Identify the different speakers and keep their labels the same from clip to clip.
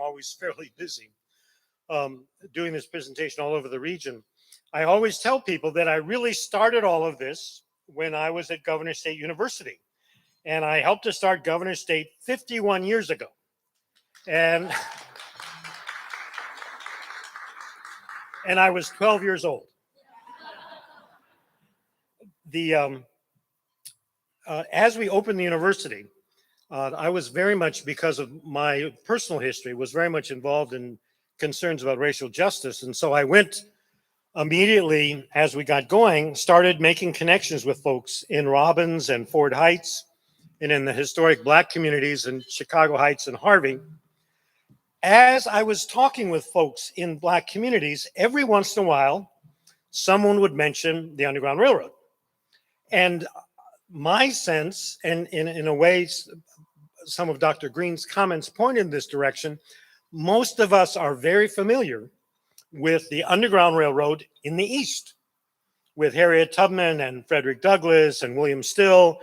Speaker 1: always fairly busy doing this presentation all over the region. I always tell people that I really started all of this when I was at Governor State University. And I helped to start Governor State 51 years ago. And I was 12 years old. As we opened the university, I was very much, because of my personal history, was very much involved in concerns about racial justice. And so I went immediately, as we got going, started making connections with folks in Robbins and Ford Heights and in the historic Black communities in Chicago Heights and Harvey. As I was talking with folks in Black communities, every once in a while, someone would mention the Underground Railroad. And my sense, and in a way, some of Dr. Green's comments point in this direction, most of us are very familiar with the Underground Railroad in the East, with Harriet Tubman and Frederick Douglass and William Still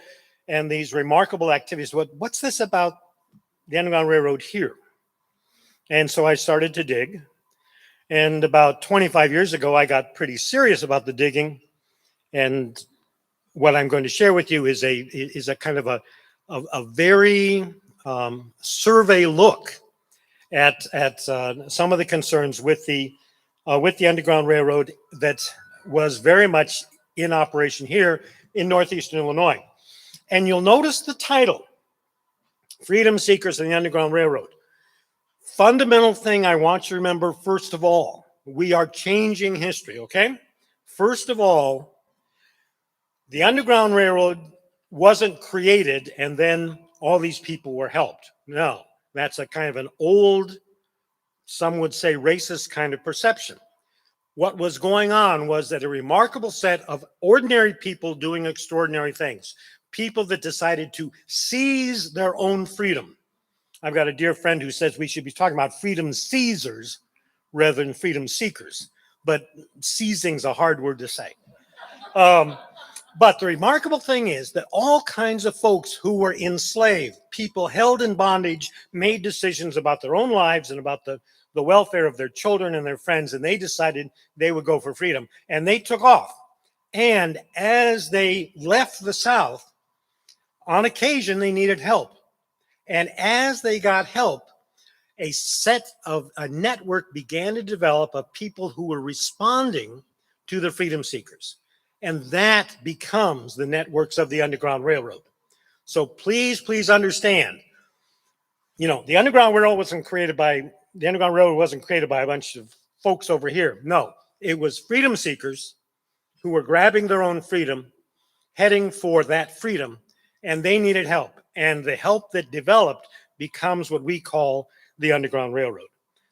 Speaker 1: and these remarkable activities. What's this about the Underground Railroad here? And so I started to dig. And about 25 years ago, I got pretty serious about the digging. And what I'm going to share with you is a kind of a very survey look at some of the concerns with the Underground Railroad that was very much in operation here in Northeastern Illinois. And you'll notice the title, Freedom Seekers and the Underground Railroad. Fundamental thing I want you to remember, first of all, we are changing history, okay? First of all, the Underground Railroad wasn't created and then all these people were helped. No, that's a kind of an old, some would say racist kind of perception. What was going on was that a remarkable set of ordinary people doing extraordinary things, people that decided to seize their own freedom. I've got a dear friend who says we should be talking about freedom seizers rather than freedom seekers, but seizing's a hard word to say. But the remarkable thing is that all kinds of folks who were enslaved, people held in bondage, made decisions about their own lives and about the welfare of their children and their friends, and they decided they would go for freedom. And they took off. And as they left the South, on occasion, they needed help. And as they got help, a network began to develop of people who were responding to the freedom seekers. And that becomes the networks of the Underground Railroad. So please understand, the Underground Railroad wasn't created by a bunch of folks over here. No, it was freedom seekers who were grabbing their own freedom, heading for that freedom, and they needed help. And the help that developed becomes what we call the Underground Railroad.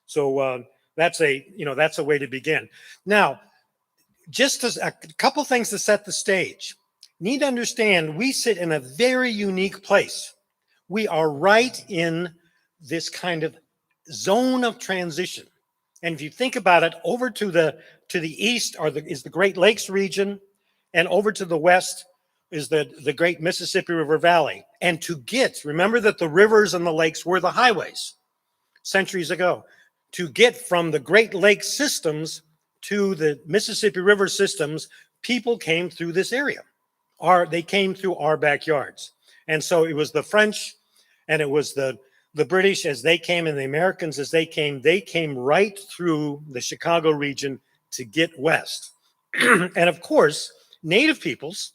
Speaker 1: So that's a way to begin. Now, just as a couple things to set the stage. Need to understand, we sit in a very unique place. We are right in this kind of zone of transition. And if you think about it, over to the east is the Great Lakes region, and over to the west is the Great Mississippi River Valley. And remember that the rivers and the lakes were the highways centuries ago. To get from the Great Lakes systems to the Mississippi River systems, people came through this area. They came through our backyards. And so it was the French and it was the British as they came and the Americans as they came right through the Chicago region to get west. And of course, Native peoples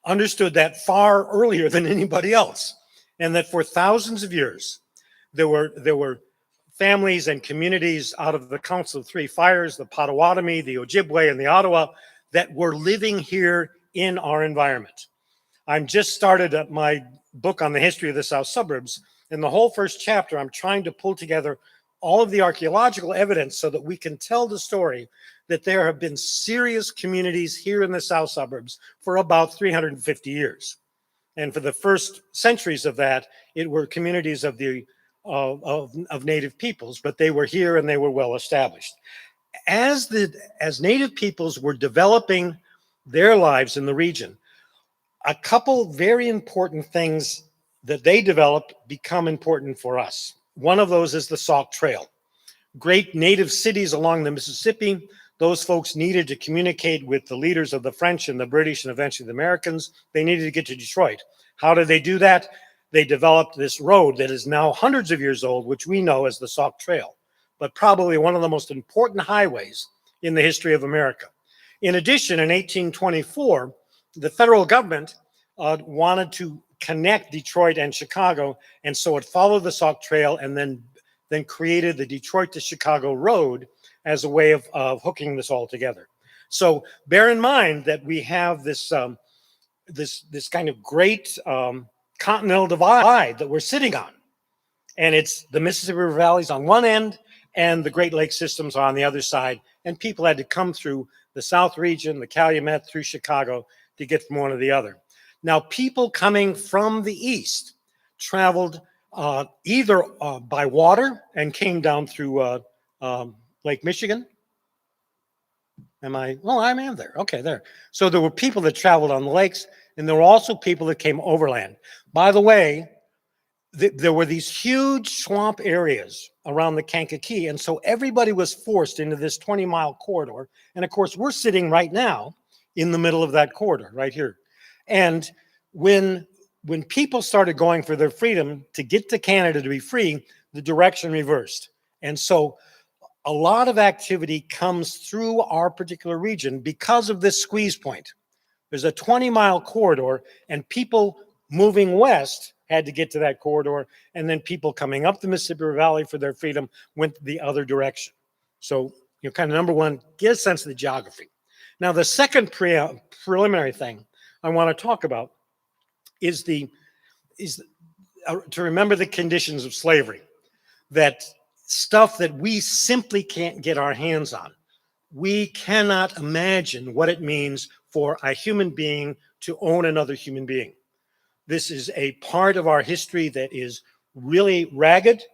Speaker 1: understood that far earlier than anybody else. And that for thousands of years, there were families and communities out of the Council of Three Fires, the Potawatomi, the Ojibwe, and the Ottawa that were living here in our environment. I'm just started my book on the history of the South Suburbs. In the whole first chapter, I'm trying to pull together all of the archaeological evidence so that we can tell the story that there have been serious communities here in the South Suburbs for about 350 years. And for the first centuries of that, it were communities of Native peoples, but they were here and they were well established. As Native peoples were developing their lives in the region, a couple very important things that they developed become important for us. one of those is the Sauk Trail. Great native cities along the Mississippi. Those folks needed to communicate with the leaders of the French and the British and eventually the Americans. They needed to get to Detroit. How did they do that? They developed this road that is now hundreds of years old, which we know as the Sauk Trail, but probably one of the most important highways in the history of America. In addition, in 1824, the federal government wanted to connect Detroit and Chicago, and so it followed the Sauk Trail and then created the Detroit to Chicago Road as a way of hooking this all together. So bear in mind that we have this this kind of great continental divide that we're sitting on, and it's the Mississippi River valleys on one end and the Great Lakes systems on the other side, and people had to come through the South region, the Calumet, through Chicago to get from one to the other. Now, people coming from the east traveled either by water and came down through Lake Michigan. I'm there. Okay, there. So there were people that traveled on the lakes, and there were also people that came overland. By the way, there were these huge swamp areas around the Kankakee, and so everybody was forced into this 20-mile corridor. And of course, we're sitting right now in the middle of that corridor, right here. And when people started going for their freedom to get to Canada to be free, the direction reversed. And so a lot of activity comes through our particular region because of this squeeze point. There's a 20-mile corridor, and people moving west had to get to that corridor, and then people coming up the Mississippi River Valley for their freedom went the other direction. So, kind of number one, get a sense of the geography. Now, the second preliminary thing I want to talk about is to remember the conditions of slavery, that stuff that we simply can't get our hands on. We cannot imagine what it means for a human being to own another human being. This is a part of our history that is really ragged,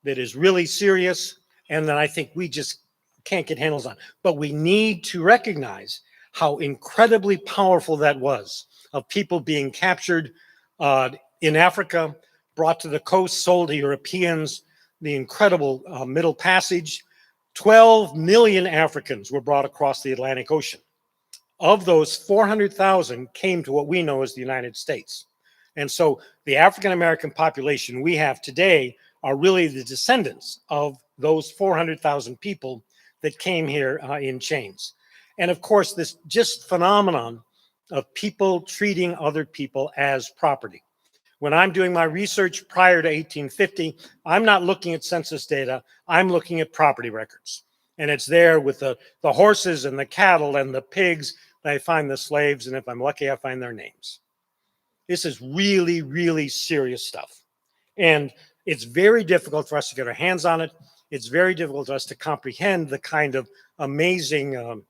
Speaker 1: that is really serious, and that I think we just can't get handles on. But we need to recognize how incredibly powerful that was, of people being captured in Africa, brought to the coast, sold to Europeans, the incredible Middle Passage. 12 million Africans were brought across the Atlantic Ocean. Of those, 400,000 came to what we know as the United States. And so the African-American population we have today are really the descendants of those 400,000 people that came here in chains. And of course, this just phenomenon of people treating other people as property. When I'm doing my research prior to 1850, I'm not looking at census data, I'm looking at property records. And it's there with the horses and the cattle and the pigs, and I find the slaves, and if I'm lucky, I find their names. This is really, really serious stuff. And it's very difficult for us to get our hands on it. It's very difficult for us to comprehend the kind of amazing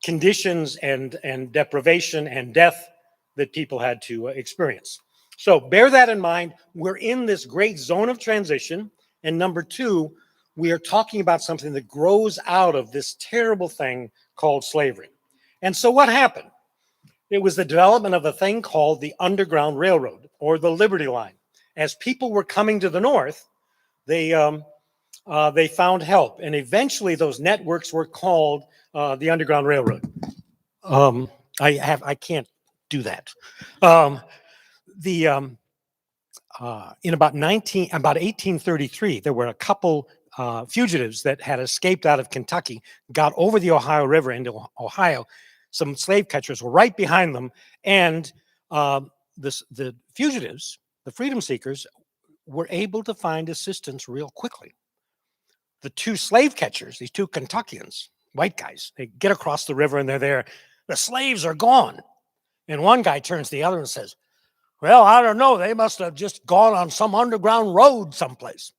Speaker 1: conditions and deprivation and death that people had to experience. So bear that in mind. We're in this great zone of transition. And number two, we are talking about something that grows out of this terrible thing called slavery. And so what happened? It was the development of a thing called the Underground Railroad, or the Liberty Line. As people were coming to the north, they found help, and eventually those networks were called the Underground Railroad. I can't do that. In about 1833, there were a couple fugitives that had escaped out of Kentucky, got over the Ohio River into Ohio. Some slave catchers were right behind them, and the fugitives, the freedom seekers, were able to find assistance real quickly. The two slave catchers, these two Kentuckians, white guys, they get across the river and they're there. The slaves are gone. And one guy turns to the other and says, well, I don't know. They must have just gone on some underground road someplace.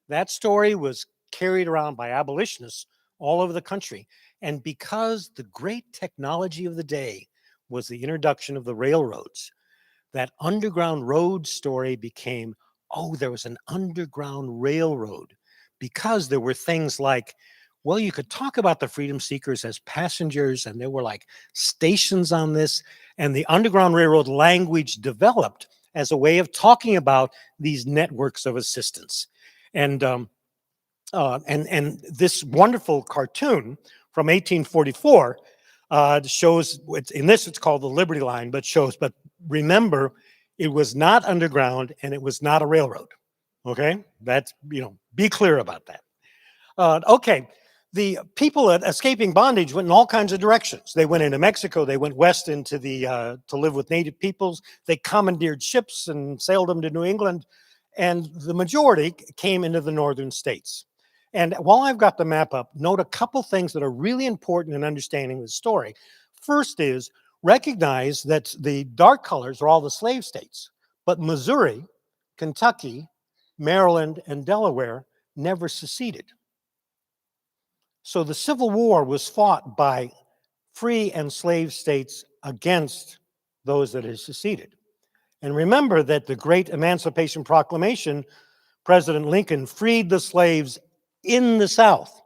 Speaker 1: That story was carried around by abolitionists all over the country. And because the great technology of the day was the introduction of the railroads, that underground road story became, oh, there was an underground railroad, because there were things like, well, you could talk about the freedom seekers as passengers, and there were like stations on this, and the Underground Railroad language developed as a way of talking about these networks of assistance. And this wonderful cartoon from 1844 shows, in this it's called the Liberty Line, but remember, it was not underground and it was not a railroad. Okay, that's, be clear about that. Okay, the people escaping bondage went in all kinds of directions. They went into Mexico, they went west into to live with native peoples. They commandeered ships and sailed them to New England, and the majority came into the northern states. And while I've got the map up, note a couple things that are really important in understanding the story. First is, recognize that the dark colors are all the slave states, but Missouri, Kentucky, Maryland, and Delaware never seceded. So the Civil War was fought by free and slave states against those that had seceded. And remember that the great Emancipation Proclamation, President Lincoln freed the slaves in the South.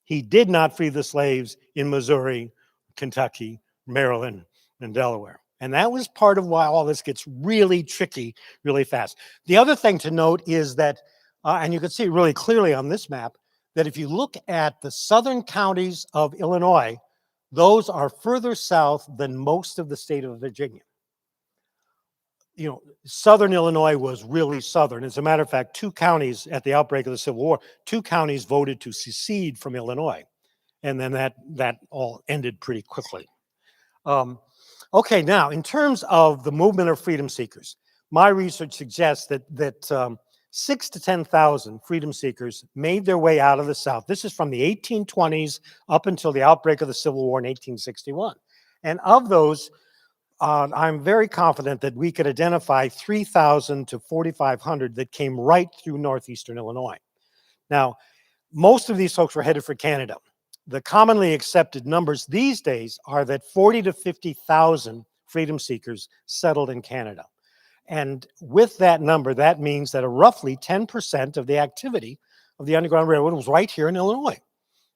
Speaker 1: He did not free the slaves in Missouri, Kentucky, Maryland, and Delaware. And that was part of why all this gets really tricky really fast. The other thing to note is that, and you can see really clearly on this map, that if you look at the southern counties of Illinois, those are further south than most of the state of Virginia. Southern Illinois was really southern. As a matter of fact, 2 counties at the outbreak of the Civil War, 2 counties voted to secede from Illinois. And then that all ended pretty quickly. Okay, now, in terms of the movement of freedom seekers, my research suggests that 6,000 to 10,000 freedom seekers made their way out of the South. This is from the 1820s up until the outbreak of the Civil War in 1861. And of those, I'm very confident that we could identify 3,000 to 4,500 that came right through northeastern Illinois. Now, most of these folks were headed for Canada. The commonly accepted numbers these days are that 40 to 50,000 freedom seekers settled in Canada. And with that number, that means that roughly 10% of the activity of the Underground Railroad was right here in Illinois.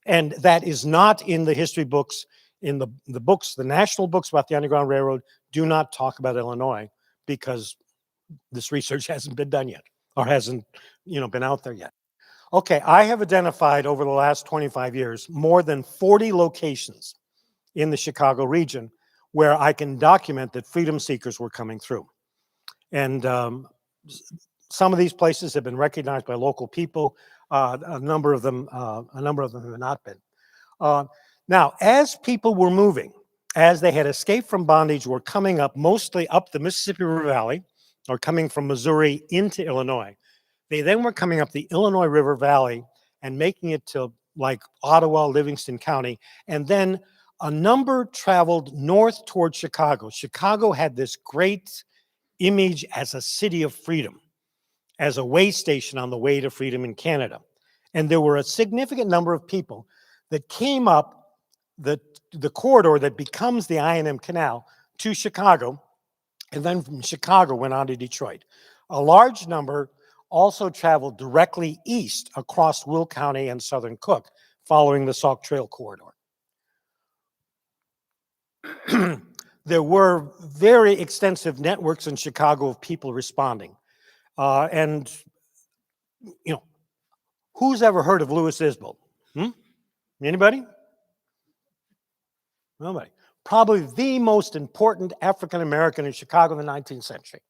Speaker 1: And that is not in the history books. In the books, the national books about the Underground Railroad do not talk about Illinois because this research hasn't been done yet, or hasn't, been out there yet. Okay, I have identified over the last 25 years more than 40 locations in the Chicago region where I can document that freedom seekers were coming through. And some of these places have been recognized by local people. A number of them have not been. Now, as people were moving, as they had escaped from bondage, were coming up mostly up the Mississippi River Valley, or coming from Missouri into Illinois. They then were coming up the Illinois River Valley and making it to like Ottawa, Livingston County, and then a number traveled north toward Chicago. Chicago had this great image as a city of freedom, as a way station on the way to freedom in Canada. And there were a significant number of people that came up the corridor that becomes the I&M Canal to Chicago, and then from Chicago went on to Detroit. A large number also traveled directly east across Will County and southern Cook, following the Sauk Trail corridor. There were very extensive networks in Chicago of people responding. And, who's ever heard of Lewisbell? Anybody? Nobody. Probably the most important African-American in Chicago in the 19th century.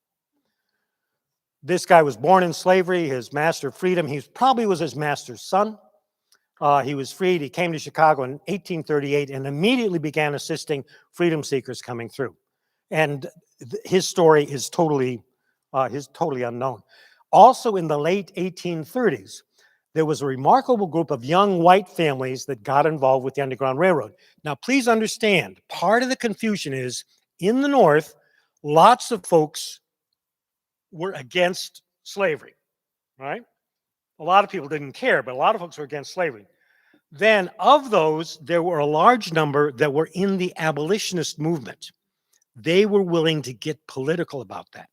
Speaker 1: This guy was born in slavery, his master freed him. He probably was his master's son. He was freed. He came to Chicago in 1838 and immediately began assisting freedom seekers coming through. And his story is totally unknown. Also in the late 1830s, there was a remarkable group of young white families that got involved with the Underground Railroad. Now, please understand, part of the confusion is in the North, lots of folks were against slavery, right? A lot of people didn't care, but a lot of folks were against slavery. Then of those, there were a large number that were in the abolitionist movement. They were willing to get political about that.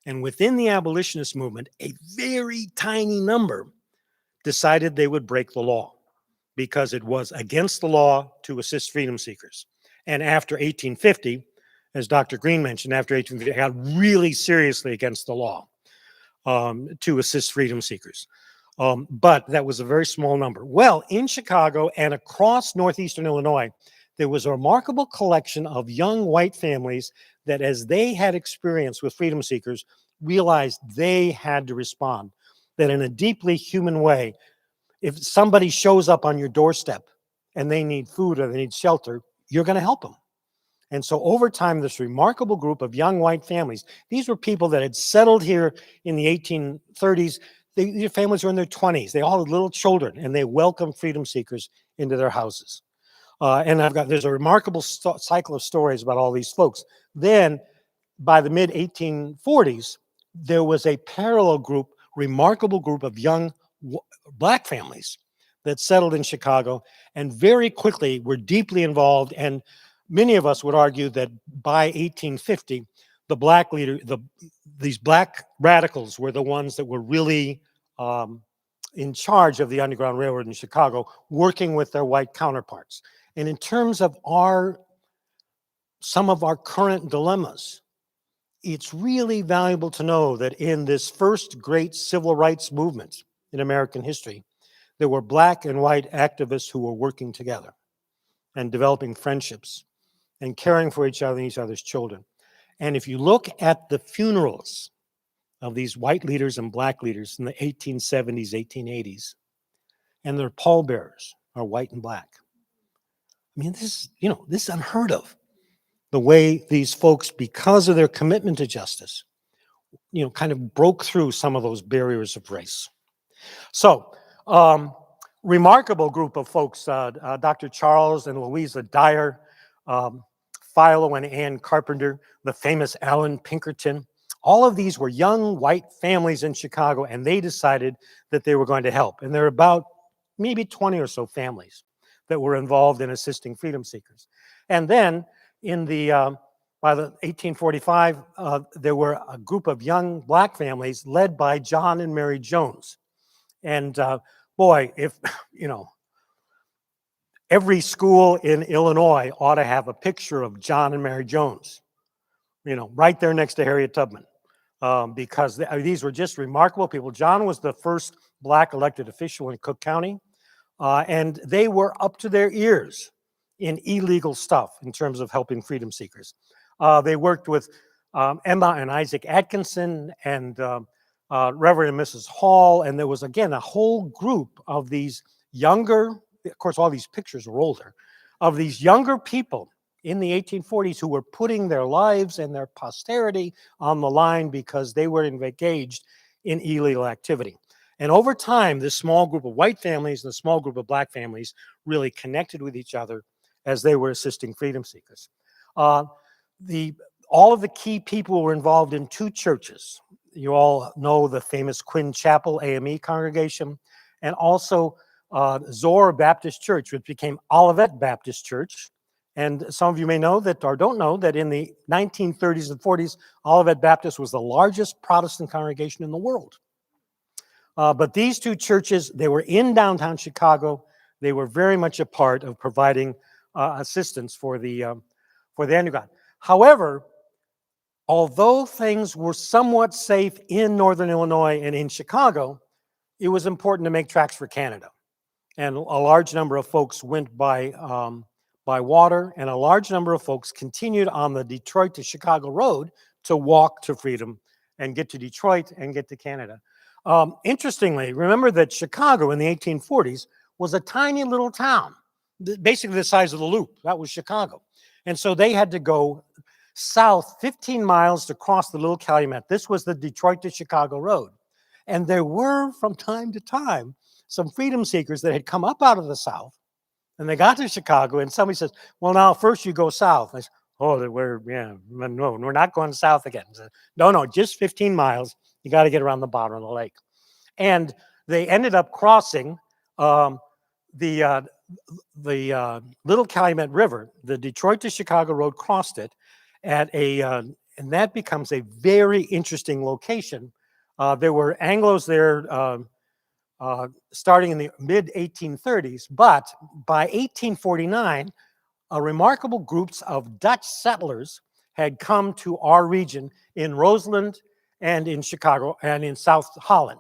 Speaker 1: And within the abolitionist movement, a very tiny number decided they would break the law because it was against the law to assist freedom seekers. And after 1850, as Dr. Green mentioned, after 1850, got really seriously against the law to assist freedom seekers. But that was a very small number. Well, in Chicago and across northeastern Illinois, there was a remarkable collection of young white families that, as they had experience with freedom seekers, realized they had to respond. That in a deeply human way, if somebody shows up on your doorstep and they need food or they need shelter, you're going to help them. And so over time, this remarkable group of young white families, these were people that had settled here in the 1830s. Their families were in their 20s. They all had little children, and they welcomed freedom seekers into their houses. And there's a remarkable cycle of stories about all these folks. Then, by the mid 1840s, there was a parallel group, remarkable group of young black families that settled in Chicago, and very quickly were deeply involved. And many of us would argue that by 1850, the black leader, these black radicals were the ones that were really in charge of the Underground Railroad in Chicago, working with their white counterparts. And in terms of some of our current dilemmas, it's really valuable to know that in this first great civil rights movement in American history, there were black and white activists who were working together and developing friendships and caring for each other and each other's children. And if you look at the funerals of these white leaders and black leaders in the 1870s, 1880s, and their pallbearers are white and black. I mean, this is unheard of. The way these folks, because of their commitment to justice, kind of broke through some of those barriers of race. So, remarkable group of folks, Dr. Charles and Louisa Dyer, Philo and Ann Carpenter, the famous Allan Pinkerton. All of these were young white families in Chicago, and they decided that they were going to help. And there are about maybe 20 or so families that were involved in assisting freedom seekers. And then by the 1845, there were a group of young black families led by John and Mary Jones. And boy, if, every school in Illinois ought to have a picture of John and Mary Jones, right there next to Harriet Tubman, because these were just remarkable people. John was the first black elected official in Cook County, and they were up to their ears in illegal stuff in terms of helping freedom seekers. They worked with Emma and Isaac Atkinson and Reverend and Mrs. Hall, and there was, again, a whole group of these younger, of course, all these pictures were older, of these younger people in the 1840s who were putting their lives and their posterity on the line because they were engaged in illegal activity. And over time, this small group of white families and the small group of black families really connected with each other as they were assisting freedom seekers. All of the key people were involved in two churches. You all know the famous Quinn Chapel AME congregation, and also Zoar Baptist Church, which became Olivet Baptist Church. And some of you may know that, or don't know, that in the 1930s and 40s, Olivet Baptist was the largest Protestant congregation in the world. But these two churches, they were in downtown Chicago. They were very much a part of providing assistance for the underground. However, although things were somewhat safe in Northern Illinois and in Chicago, it was important to make tracks for Canada. And a large number of folks went by water, and a large number of folks continued on the Detroit to Chicago road to walk to freedom and get to Detroit and get to Canada. Interestingly, remember that Chicago in the 1840s was a tiny little town, basically the size of the Loop. That was Chicago. And so they had to go south 15 miles to cross the Little Calumet. This was the Detroit to Chicago road. And there were, from time to time, some freedom seekers that had come up out of the south, and they got to Chicago, and somebody says, well, now first you go south. I said, no, we're not going south again. Said, no, just 15 miles. You got to get around the bottom of the lake. And they ended up crossing the Little Calumet River. The Detroit to Chicago road crossed it at and that becomes a very interesting location. There were Anglos there starting in the mid-1830s, but by 1849, remarkable groups of Dutch settlers had come to our region in Roseland and in Chicago and in South Holland.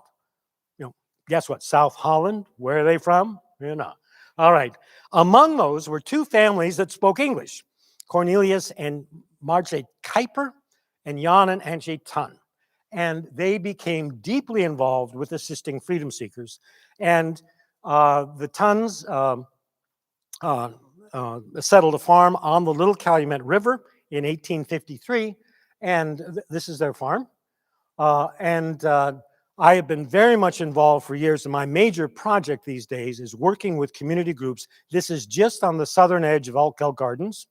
Speaker 1: You know, guess what? South Holland, where are they from? You know. All right. Among those were two families that spoke English, Cornelius and Margaret Kuiper and Jan and Angie Tun. And they became deeply involved with assisting freedom seekers. And the Tuns settled a farm on the Little Calumet River in 1853, and this is their farm. I have been very much involved for years, and my major project these days is working with community groups. This is just on the southern edge of Altgeld Gardens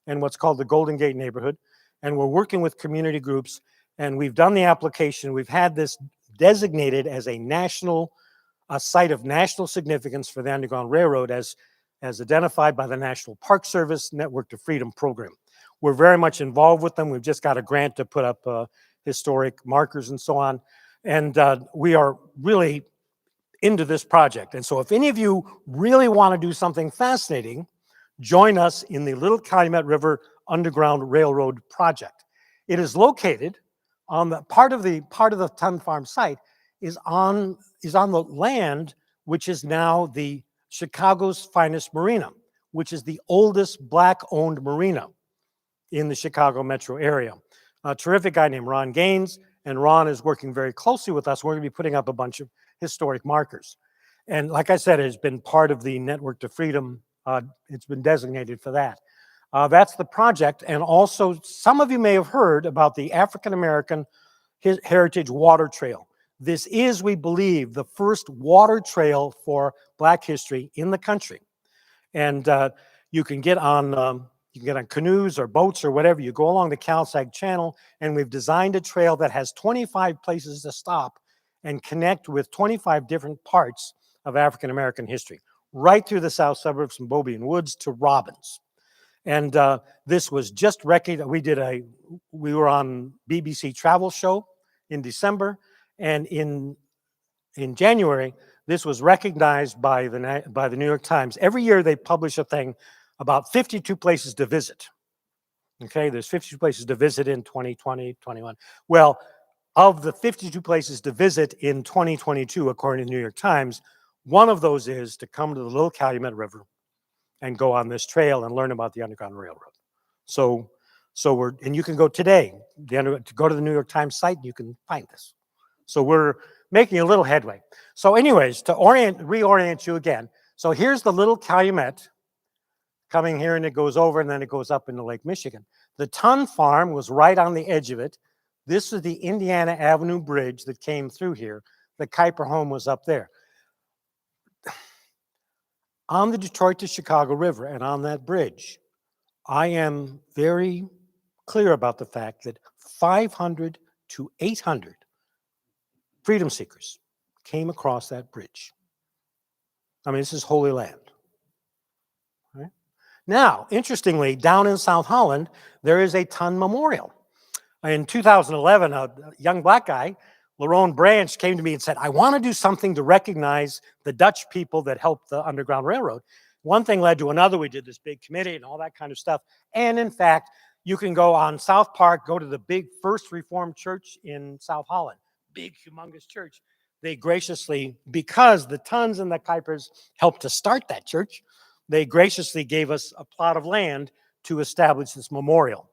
Speaker 1: and what's called the Golden Gate neighborhood, and we're working with community groups, and we've done the application. We've had this designated as a site of national significance for the Underground Railroad as identified by the National Park Service Network to Freedom program. We're very much involved with them. We've just got a grant to put up historic markers and so on. And we are really into this project. And so if any of you really want to do something fascinating, join us in the Little Calumet River Underground Railroad project. It is located on the part of the Tun Farm site is on the land which is now the Chicago's finest marina, which is the oldest Black-owned marina in the Chicago metro area. A terrific guy named Ron Gaines, and Ron is working very closely with us. We're going to be putting up a bunch of historic markers. And like I said, it's been part of the Network to Freedom. It's been designated for that. That's the project. And also, some of you may have heard about the African American Heritage Water Trail. This is, we believe, the first water trail for Black history in the country. And you can get on canoes or boats or whatever. You go along the Cal-Sag Channel, and we've designed a trail that has 25 places to stop and connect with 25 different parts of African American history, right through the south suburbs from Beaubien Woods to Robbins. And this was just recognized. We were on BBC Travel Show in December, and in January, this was recognized by the New York Times. Every year they publish a thing about 52 places to visit. Okay, there's 52 places to visit in 2020, 21. Well, of the 52 places to visit in 2022, according to the New York Times, one of those is to come to the Little Calumet River and go on this trail and learn about the Underground Railroad. So and you can go today, to go to the New York Times site, and you can find this. So we're making a little headway. So anyways, to reorient you again. So here's the Little Calumet coming here, and it goes over, and then it goes up into Lake Michigan. The Tun Farm was right on the edge of it. This is the Indiana Avenue Bridge that came through here. The Kuiper home was up there. On the Detroit to Chicago River and on that bridge, I am very clear about the fact that 500 to 800 freedom seekers came across that bridge. I mean, this is Holy Land. Right? Now, interestingly, down in South Holland, there is a Tun Memorial. In 2011, a young Black guy, Lerone Branch, came to me and said, I want to do something to recognize the Dutch people that helped the Underground Railroad. One thing led to another. We did this big committee and all that kind of stuff. And in fact, you can go on South Park, go to the big First Reformed Church in South Holland, big, humongous church. They graciously, because the Tuns and the Kuipers helped to start that church, they graciously gave us a plot of land to establish this memorial.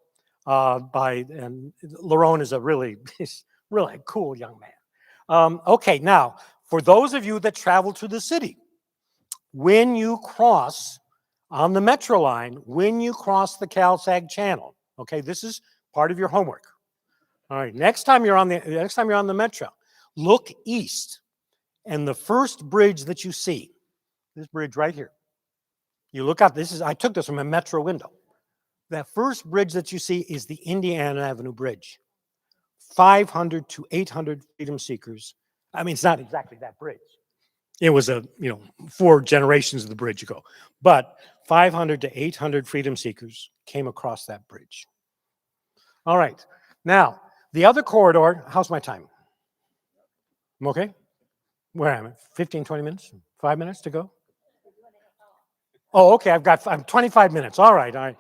Speaker 1: And Lerone is he's really a cool young man. Okay, now, for those of you that travel to the city, when you cross on the Metro line, when you cross the Cal-Sag Channel, okay, this is part of your homework. All right, next time you're on the Metro, look east, and the first bridge that you see, this bridge right here, you look out. I took this from a Metro window. That first bridge that you see is the Indiana Avenue Bridge. 500 to 800 freedom seekers. I mean, it's not exactly that bridge. It was 4 generations of the bridge ago. But 500 to 800 freedom seekers came across that bridge. All right. Now, the other corridor, how's my time? I'm okay? Where am I? 15, 20 minutes? 5 minutes to go? Oh, okay. I'm 25 minutes. All right.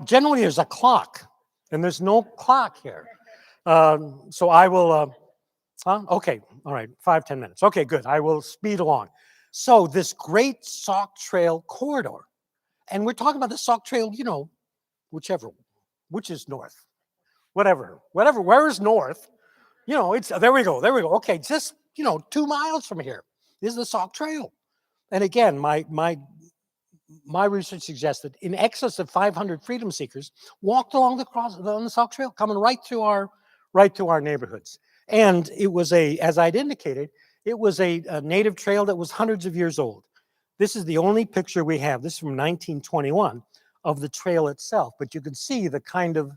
Speaker 1: Generally, there's a clock And there's no clock here. So I will, okay, all right, 5-10 minutes. Okay, good, I will speed along. So this great Sauk Trail corridor, and we're talking about the Sauk Trail, you know, which is north, whatever, where is north? You know, it's, there we go. Okay, just, you know, 2 miles from here is the Sauk Trail. And again, my research suggests that in excess of 500 freedom seekers walked along on the Sauk Trail, coming right through our neighborhoods. And it was as I'd indicated, it was a native trail that was hundreds of years old. This is the only picture we have. This is from 1921 of the trail itself, but you can see the kind of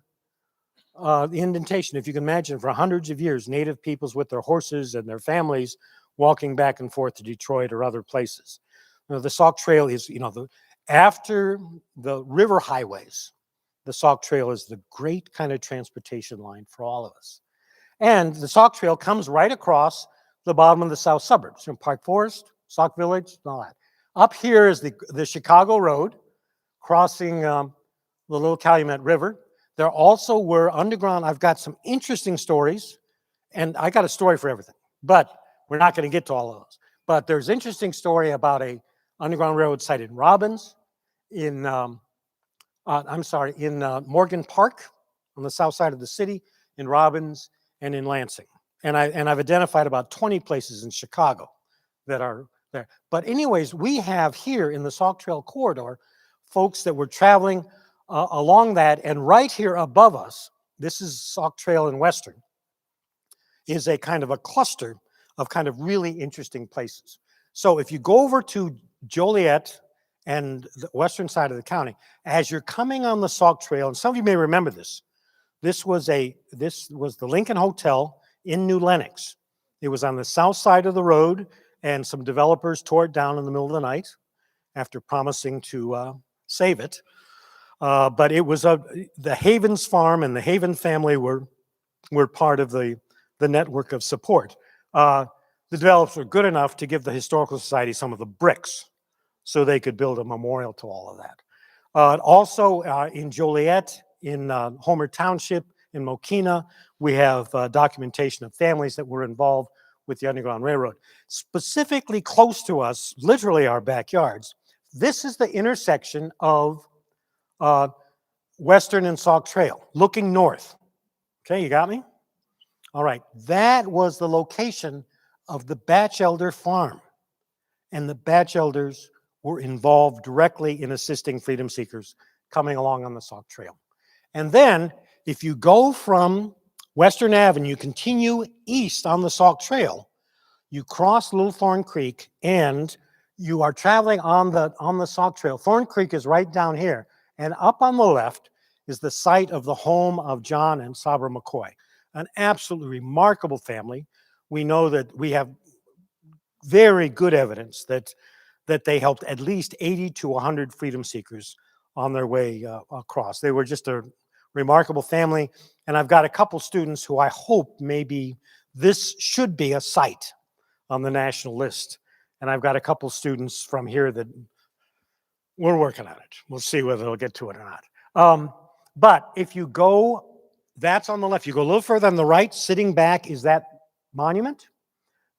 Speaker 1: the indentation. If you can imagine, for hundreds of years, native peoples with their horses and their families walking back and forth to Detroit or other places. You know, the Sauk Trail is, you know, after the river highways, the Sauk Trail is the great kind of transportation line for all of us. And the Sauk Trail comes right across the bottom of the south suburbs, from Park Forest, Sauk Village, and all that. Up here is the Chicago Road, crossing the Little Calumet River. There also were underground, I've got some interesting stories, and I got a story for everything, but we're not going to get to all of those. But there's an interesting story about a underground railroad site in Robbins, in Morgan Park on the south side of the city, in Robbins, and in Lansing. And I've identified about 20 places in Chicago that are there. But anyways, we have here in the Sauk Trail corridor folks that were traveling along that, and right here above us, this is Sauk Trail in Western, is a kind of a cluster of kind of really interesting places. So if you go over to Joliet and the western side of the county, as you're coming on the Sauk Trail, and some of you may remember this, this was the Lincoln Hotel in New Lenox. It was on the south side of the road, and some developers tore it down in the middle of the night after promising to save it. But it was the Havens farm and the Haven family were part of the network of support. The developers were good enough to give the Historical Society some of the bricks so they could build a memorial to all of that. Also in Joliet, in Homer Township, in Mokina, we have documentation of families that were involved with the Underground Railroad. Specifically close to us, literally our backyards, this is the intersection of Western and Sauk Trail, looking north. Okay, you got me? All right, that was the location of the Batchelder farm. And the Batchelders were involved directly in assisting freedom seekers coming along on the Sauk Trail. And then, if you go from Western Avenue, continue east on the Sauk Trail, you cross Little Thorn Creek, and you are traveling on the Sauk Trail. Thorn Creek is right down here. And up on the left is the site of the home of John and Sabra McCoy, an absolutely remarkable family. We know that we have very good evidence that they helped at least 80 to 100 freedom seekers on their way across. They were just a remarkable family. And I've got a couple students who I hope maybe this should be a site on the national list. And I've got a couple students from here that we're working on it. We'll see whether they'll get to it or not. But if you go, that's on the left. You go a little further on the right, sitting back is that monument.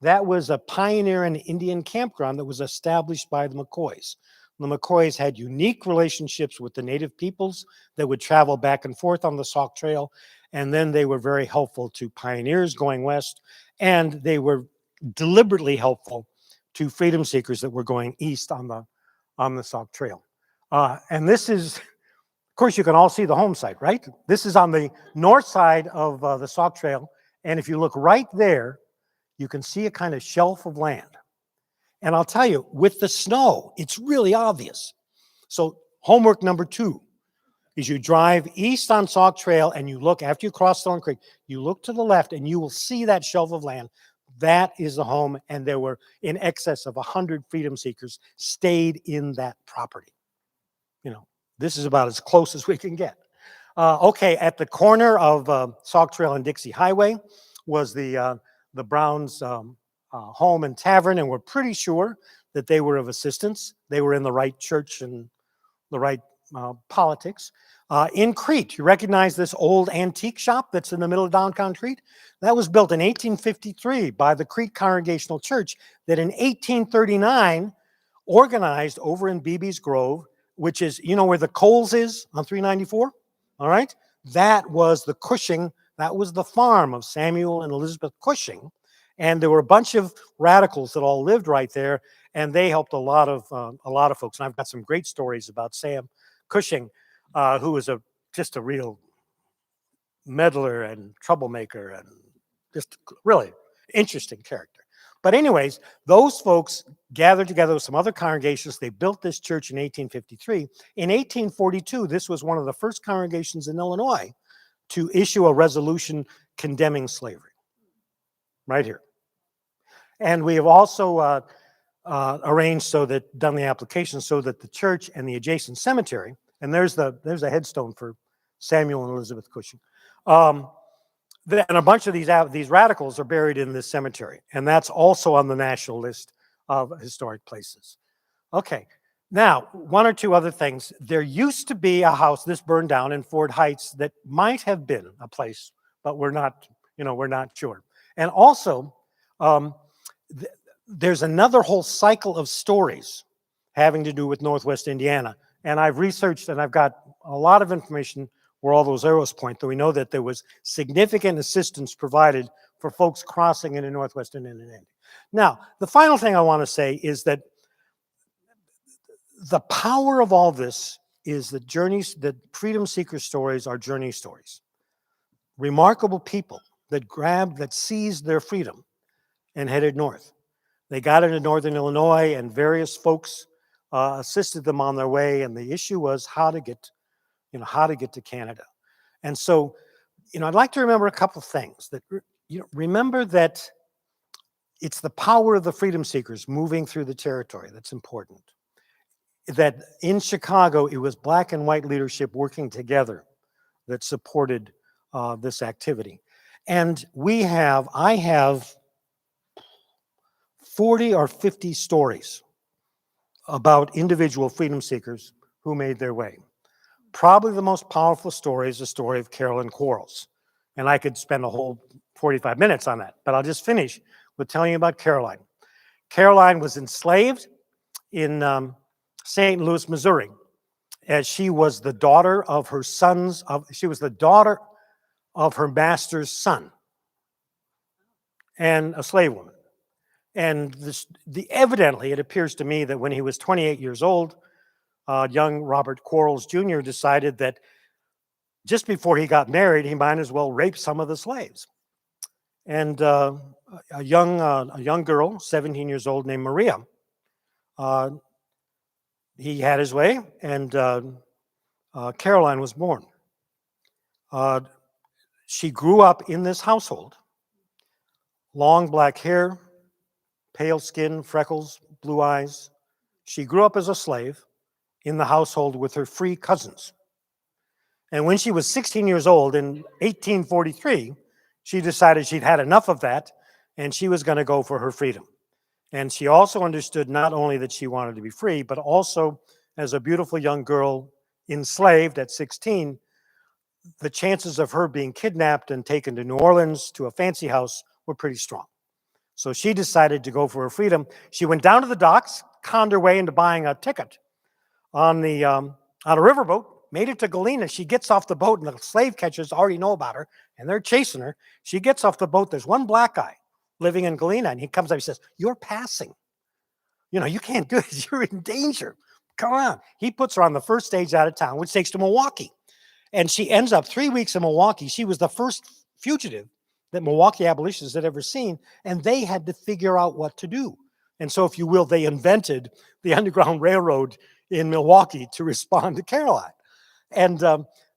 Speaker 1: That was a pioneer and Indian campground that was established by the McCoys. The McCoys had unique relationships with the native peoples that would travel back and forth on the Sauk Trail, and then they were very helpful to pioneers going west, and they were deliberately helpful to freedom seekers that were going east on the Sauk Trail. And this is, of course, you can all see the home site, right? This is on the north side of the Sauk Trail, and if you look right there, you can see a kind of shelf of land. And I'll tell you, with the snow, it's really obvious. So homework number 2 is you drive east on Sauk Trail and you look, after you cross Thorn Creek, you look to the left and you will see that shelf of land. That is the home, and there were in excess of 100 freedom seekers stayed in that property. You know, this is about as close as we can get. Okay, at the corner of Sauk Trail and Dixie Highway was the Browns' home and tavern, and we're pretty sure that they were of assistance. They were in the right church and the right politics. In Crete, you recognize this old antique shop that's in the middle of downtown Crete? That was built in 1853 by the Crete Congregational Church that in 1839 organized over in Beebe's Grove, which is, you know where the Coles is on 394? All right? That was the Cushing, that was the farm of Samuel and Elizabeth Cushing. And there were a bunch of radicals that all lived right there, and they helped a lot of folks. And I've got some great stories about Sam Cushing, who was just a real meddler and troublemaker and just really interesting character. But anyways, those folks gathered together with some other congregations. They built this church in 1853. In 1842, this was one of the first congregations in Illinois to issue a resolution condemning slavery, right here. And we have also arranged done the application so that the church and the adjacent cemetery, and there's a headstone for Samuel and Elizabeth Cushing, and a bunch of these radicals are buried in this cemetery, and that's also on the national list of historic places. Okay, now one or two other things. There used to be a house, this burned down in Ford Heights, that might have been a place, but we're not sure. And also, there's another whole cycle of stories having to do with Northwest Indiana, and I've researched and I've got a lot of information where all those arrows point, though we know that there was significant assistance provided for folks crossing into Northwest Indiana. Now, the final thing I want to say is that the power of all this is the journeys, that freedom seeker stories are journey stories. Remarkable people that seized their freedom and headed north. They got into northern Illinois, and various folks assisted them on their way, and the issue was how to get to Canada. And so, I'd like to remember a couple of things. That remember that it's the power of the freedom seekers moving through the territory that's important. That in Chicago, it was black and white leadership working together that supported this activity. And I have 40 or 50 stories about individual freedom seekers who made their way. Probably the most powerful story is the story of Carolyn Quarles. And I could spend a whole 45 minutes on that, but I'll just finish with telling you about Caroline. Caroline was enslaved in St. Louis, Missouri, as she was the daughter of her master's son and a slave woman. And evidently, it appears to me that when he was 28 years old, young Robert Quarles Jr. decided that just before he got married, he might as well rape some of the slaves. And a young girl, 17 years old, named Maria, he had his way, and Caroline was born. She grew up in this household. Long black hair, pale skin, freckles, blue eyes. She grew up as a slave in the household with her free cousins. And when she was 16 years old in 1843, she decided she'd had enough of that, and she was going to go for her freedom. And she also understood not only that she wanted to be free, but also as a beautiful young girl enslaved at 16, the chances of her being kidnapped and taken to New Orleans to a fancy house were pretty strong. So she decided to go for her freedom. She went down to the docks, conned her way into buying a ticket on a riverboat, made it to Galena. She gets off the boat, and the slave catchers already know about her, and they're chasing her. She gets off the boat. There's one black guy living in Galena, and he comes up, he says, "You're passing. You can't do this. You're in danger. Come on." He puts her on the first stage out of town, which takes to Milwaukee. And she ends up 3 weeks in Milwaukee. She was the first fugitive that Milwaukee abolitionists had ever seen, and they had to figure out what to do. And so, if you will, they invented the Underground Railroad in Milwaukee to respond to Caroline. And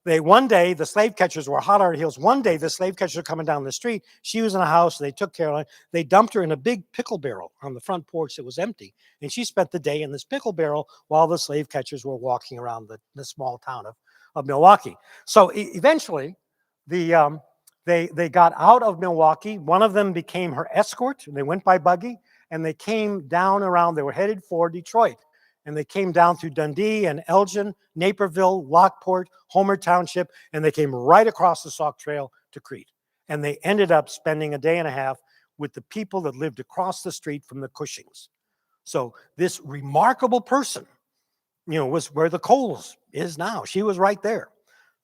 Speaker 1: one day, the slave catchers were hot on her heels. One day, the slave catchers were coming down the street. She was in a house. They took Caroline. They dumped her in a big pickle barrel on the front porch that was empty. And she spent the day in this pickle barrel while the slave catchers were walking around the small town of Milwaukee. So eventually, they got out of Milwaukee. One of them became her escort. They went by buggy, and they came down around. They were headed for Detroit. and they came down through Dundee and Elgin, Naperville, Lockport, Homer Township, and they came right across the Sauk Trail to Crete. And they ended up spending a day and a half with the people that lived across the street from the Cushings. So this remarkable person, was where the Coles is now. She was right there.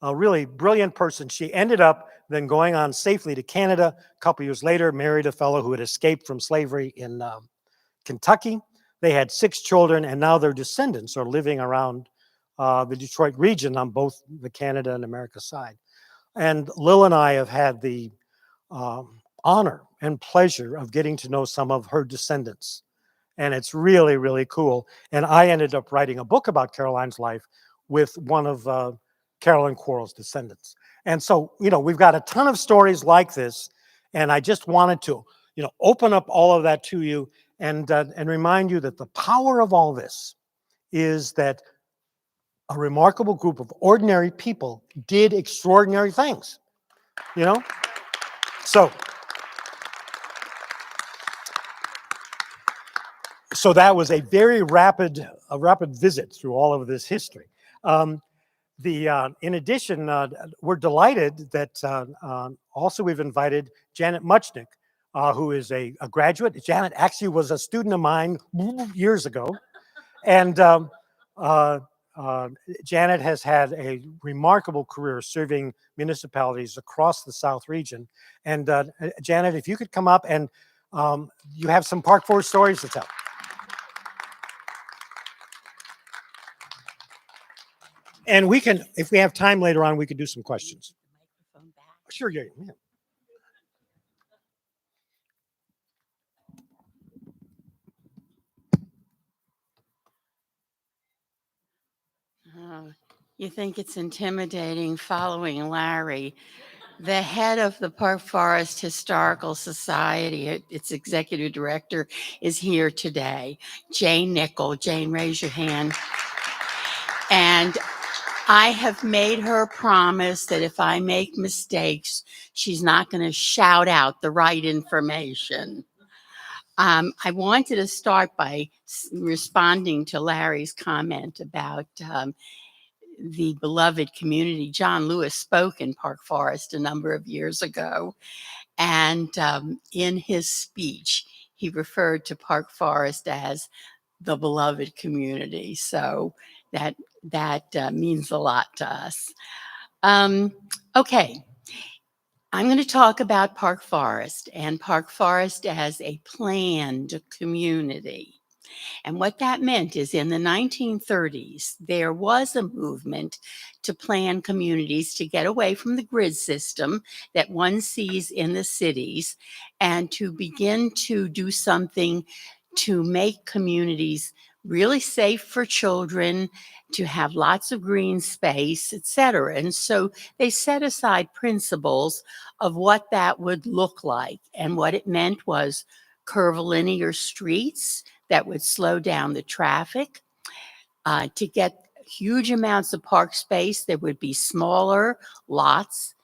Speaker 1: A really brilliant person. She ended up then going on safely to Canada. A couple years later, married a fellow who had escaped from slavery in Kentucky. They had 6 children, and now their descendants are living around the Detroit region on both the Canada and America side. And Lil and I have had the honor and pleasure of getting to know some of her descendants. And it's really, really cool. And I ended up writing a book about Caroline's life with one of Carolyn Quarles' descendants. And so, we've got a ton of stories like this. And I just wanted to, open up all of that to you and remind you that the power of all this is that a remarkable group of ordinary people did extraordinary things, So that was a very rapid visit through all of this history. In addition, we're delighted that also we've invited Janet Muchnik, who is a graduate. Janet actually was a student of mine years ago. And Janet has had a remarkable career serving municipalities across the South region. And Janet, if you could come up, and you have some Park Forest stories to tell. And we can, if we have time later on, we could do some questions. Sure, yeah.
Speaker 2: You think it's intimidating following Larry. The head of the Park Forest Historical Society, its executive director, is here today. Jane Nichols. Jane, raise your hand. And I have made her promise that if I make mistakes, she's not going to shout out the right information. I wanted to start by responding to Larry's comment about the beloved community. John Lewis spoke in Park Forest a number of years ago, and in his speech, he referred to Park Forest as the beloved community. So that means a lot to us. Okay, I'm going to talk about Park Forest and Park Forest as a planned community. And what that meant is in the 1930s, there was a movement to plan communities to get away from the grid system that one sees in the cities and to begin to do something to make communities really safe for children, to have lots of green space, et cetera. And so they set aside principles of what that would look like. And what it meant was curvilinear streets that would slow down the traffic. To get huge amounts of park space, there would be smaller lots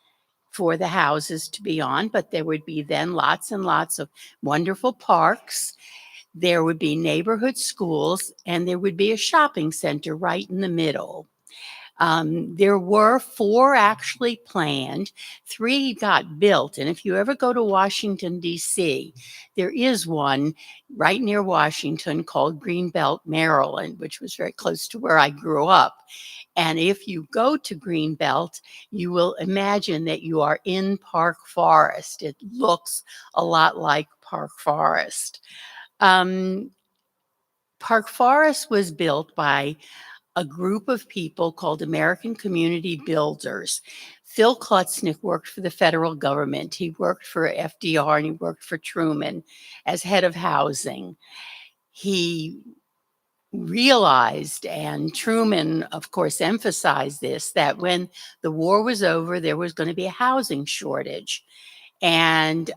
Speaker 2: for the houses to be on, but there would be then lots and lots of wonderful parks. There would be neighborhood schools, and there would be a shopping center right in the middle. There were 4 actually planned. 3 got built. And if you ever go to Washington, D.C., there is one right near Washington called Greenbelt, Maryland, which was very close to where I grew up. And if you go to Greenbelt, you will imagine that you are in Park Forest. It looks a lot like Park Forest. Park Forest was built by a group of people called American Community Builders. Phil Klutznick worked for the federal government. He worked for FDR and he worked for Truman as head of housing. He realized, and Truman, of course, emphasized this, that when the war was over, there was going to be a housing shortage. And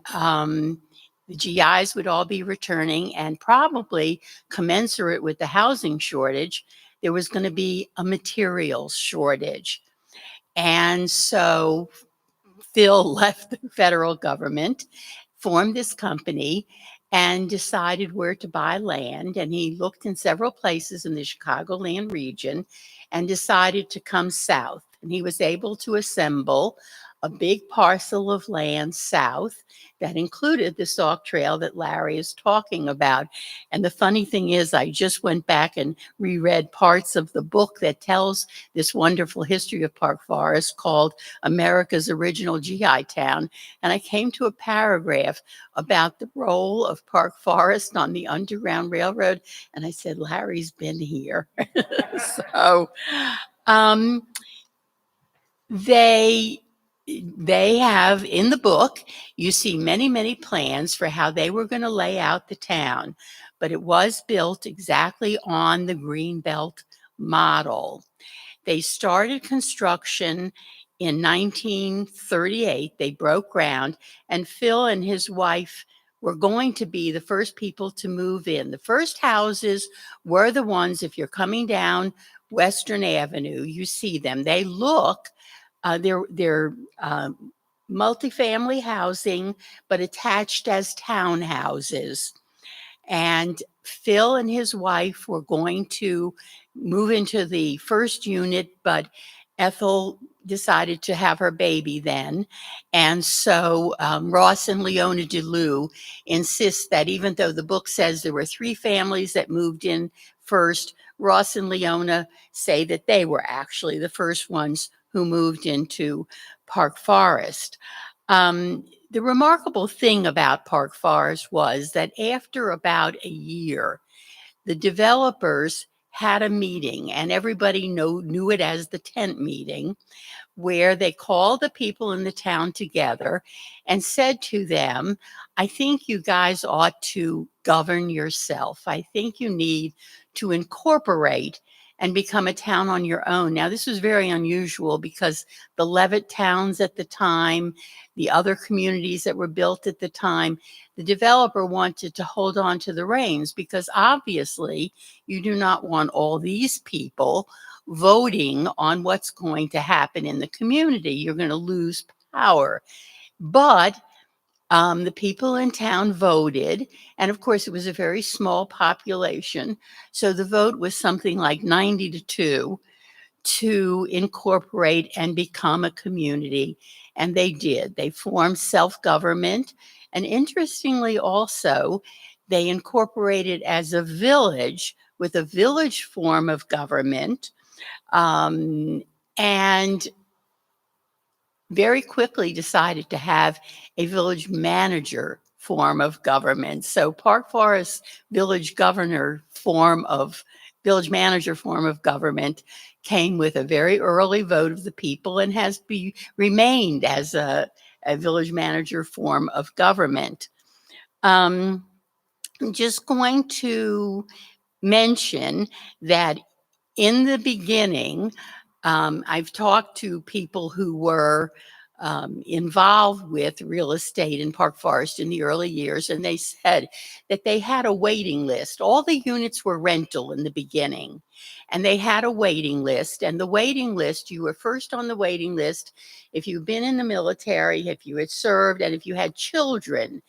Speaker 2: the GIs would all be returning, and probably commensurate with the housing shortage, there was going to be a materials shortage. And so Phil left the federal government, formed this company, and decided where to buy land. And he looked in several places in the Chicagoland region and decided to come south. And he was able to assemble a big parcel of land south that included the Sauk Trail that Larry is talking about. And the funny thing is, I just went back and reread parts of the book that tells this wonderful history of Park Forest called America's Original GI Town. And I came to a paragraph about the role of Park Forest on the Underground Railroad. And I said, Larry's been here. So um, they have in the book, you see many plans for how they were going to lay out the town, but it was built exactly on the Greenbelt model. They started construction in 1938. They broke ground, and Phil and his wife were going to be the first people to move in. The first houses were the ones, if you're coming down Western Avenue, you see them. They look, they're multifamily housing, but attached as townhouses. And Phil and his wife were going to move into the first unit, but Ethel decided to have her baby then. And so Ross and Leona DeLue insist that even though the book says there were 3 families that moved in first, Ross and Leona say that they were actually the first ones who moved into Park Forest. The remarkable thing about Park Forest was that after about a year, the developers had a meeting, and everybody knew it as the tent meeting, where they called the people in the town together and said to them, I think you guys ought to govern yourself. I think you need to incorporate and become a town on your own. Now, this was very unusual because the Levitt towns at the time, the other communities that were built at the time, the developer wanted to hold on to the reins because obviously you do not want all these people voting on what's going to happen in the community. You're going to lose power. But the people in town voted. And of course, it was a very small population. So the vote was something like 90-2 to incorporate and become a community. And they did. They formed self-government. And interestingly, also, they incorporated as a village with a village form of government. And very quickly decided to have a village manager form of government. So Park Forest village manager form of government came with a very early vote of the people and has remained as a village manager form of government. I'm just going to mention that in the beginning, I've talked to people who were involved with real estate in Park Forest in the early years, and they said that they had a waiting list. All the units were rental in the beginning, and they had a waiting list. And the waiting list, you were first on the waiting list if you've been in the military, if you had served, and if you had children.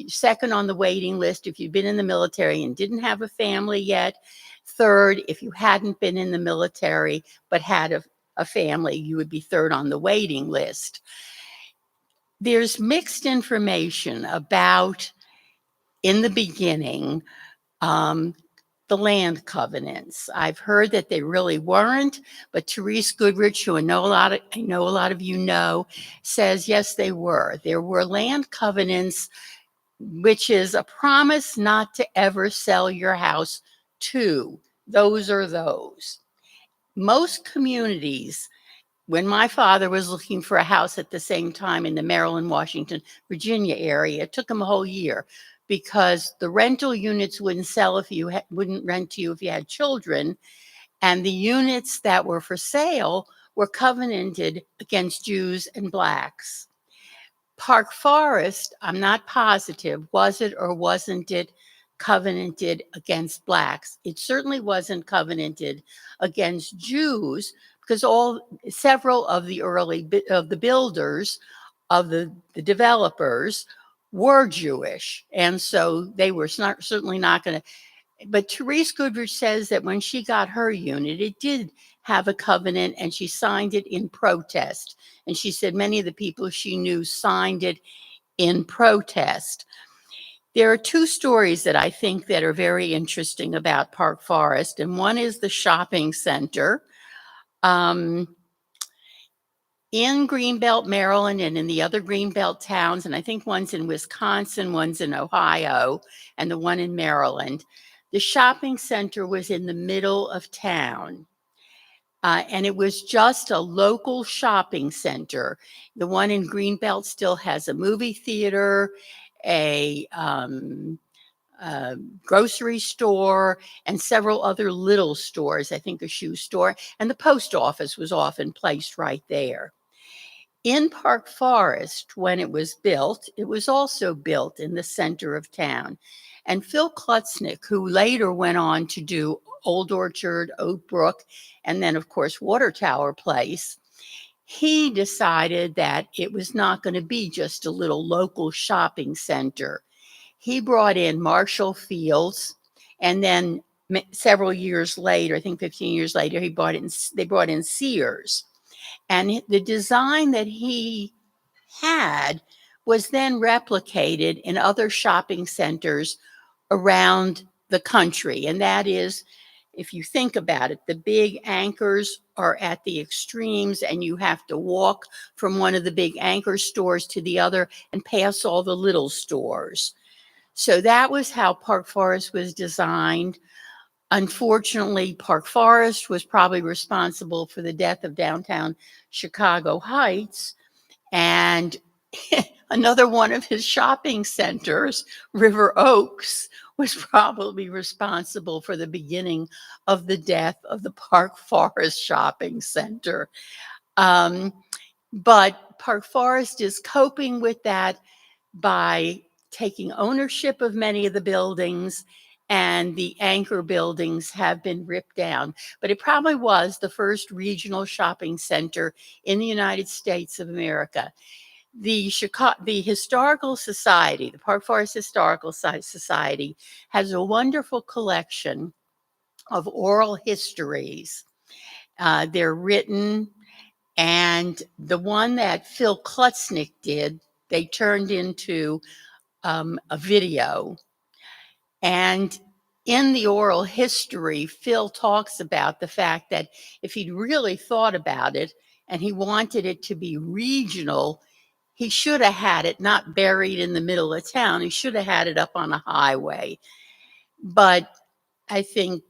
Speaker 2: Second on the waiting list, if you'd been in the military and didn't have a family yet. Third, if you hadn't been in the military but had a family, you would be third on the waiting list. There's mixed information about, in the beginning, the land covenants. I've heard that they really weren't, but Therese Goodrich, who I know a lot of you know, says yes, they were. There were land covenants, which is a promise not to ever sell your house to those or those. Most communities, when my father was looking for a house at the same time in the Maryland, Washington, Virginia area, it took him a whole year because the rental units wouldn't sell if you wouldn't rent to you if you had children. And the units that were for sale were covenanted against Jews and Blacks. Park Forest, I'm not positive, was it or wasn't it covenanted against Blacks? It certainly wasn't covenanted against Jews because several of the builders, of the developers, were Jewish. And so they were certainly not going to. But Therese Goodrich says that when she got her unit, it did have a covenant and she signed it in protest. And she said many of the people she knew signed it in protest. There are two stories that I think that are very interesting about Park Forest, and one is the shopping center in Greenbelt, Maryland, and in the other Greenbelt towns, and I think one's in Wisconsin, one's in Ohio, and the one in Maryland. The shopping center was in the middle of town. And it was just a local shopping center. The one in Greenbelt still has a movie theater, a grocery store, and several other little stores, I think a shoe store, and the post office was often placed right there. In Park Forest, when it was also built in the center of town. And Phil Klutznick, who later went on to do Old Orchard, Oak Brook, and then, of course, Water Tower Place, he decided that it was not going to be just a little local shopping center. He brought in Marshall Fields, and then several years later, I think 15 years later, they brought in Sears. And the design that he had was then replicated in other shopping centers around the country. And that is, if you think about it, the big anchors are at the extremes, and you have to walk from one of the big anchor stores to the other and pass all the little stores. So that was how Park Forest was designed. Unfortunately, Park Forest was probably responsible for the death of downtown Chicago Heights. And another one of his shopping centers, River Oaks, was probably responsible for the beginning of the death of the Park Forest Shopping Center. But Park Forest is coping with that by taking ownership of many of the buildings, and the anchor buildings have been ripped down. But it probably was the first regional shopping center in the United States of America. The Historical Society, the Park Forest Historical Society, has a wonderful collection of oral histories. They're written, and the one that Phil Klutznick did, they turned into a video. And in the oral history, Phil talks about the fact that if he'd really thought about it and he wanted it to be regional, he should have had it not buried in the middle of town. He should have had it up on a highway. But I think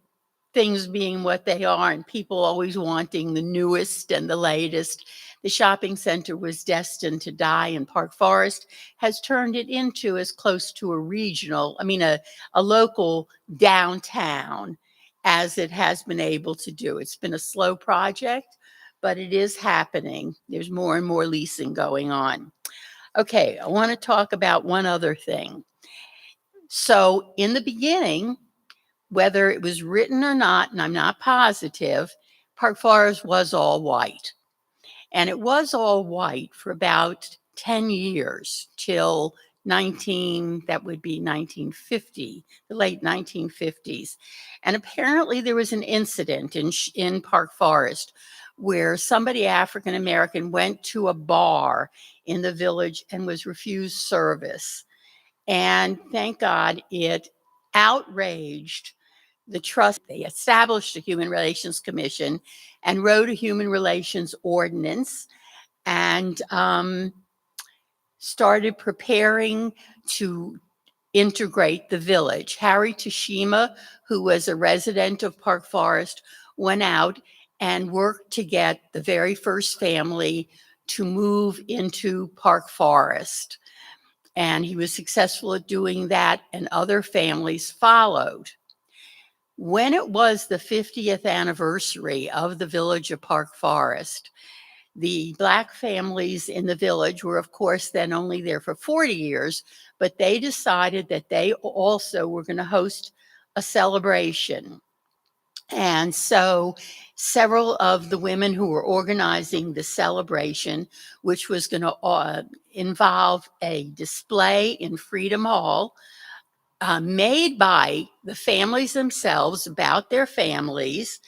Speaker 2: things being what they are and people always wanting the newest and the latest, the shopping center was destined to die, and Park Forest has turned it into as close to a local downtown as it has been able to do. It's been a slow project, but it is happening. There's more and more leasing going on. Okay, I want to talk about one other thing. So in the beginning, whether it was written or not, and I'm not positive, Park Forest was all white. And it was all white for about 10 years till that would be 1950, the late 1950s. And apparently there was an incident in Park Forest where somebody African American went to a bar in the village and was refused service. And thank God it outraged the trust. They established a Human Relations Commission and wrote a Human Relations Ordinance and started preparing to integrate the village. Harry Tashima, who was a resident of Park Forest, went out and worked to get the very first family to move into Park Forest. And he was successful at doing that, and other families followed. When it was the 50th anniversary of the village of Park Forest, the Black families in the village were, of course, then only there for 40 years, but they decided that they also were going to host a celebration. And so several of the women who were organizing the celebration, which was going to involve a display in Freedom Hall, made by the families themselves about their families.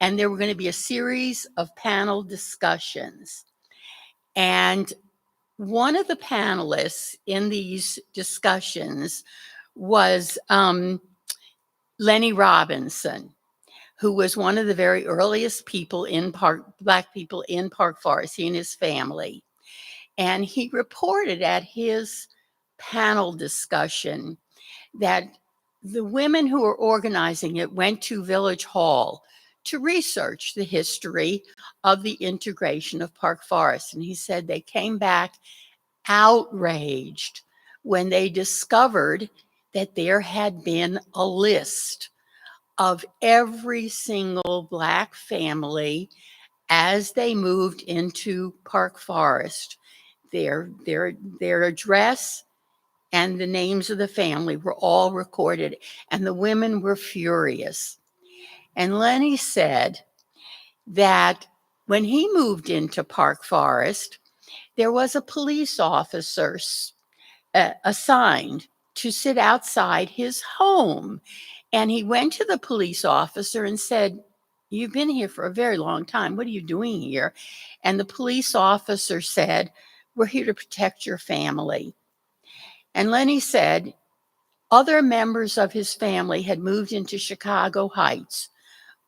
Speaker 2: And there were going to be a series of panel discussions. And one of the panelists in these discussions was Lenny Robinson, who was one of the very earliest people in Black people in Park Forest, he and his family. And he reported at his panel discussion that the women who were organizing it went to Village Hall to research the history of the integration of Park Forest. And he said they came back outraged when they discovered that there had been a list of every single Black family as they moved into Park Forest. Their address and the names of the family were all recorded, and the women were furious. And Lenny said that when he moved into Park Forest, there was a police officer assigned to sit outside his home. And he went to the police officer and said, "You've been here for a very long time. What are you doing here?" And the police officer said, "We're here to protect your family." And Lenny said other members of his family had moved into Chicago Heights,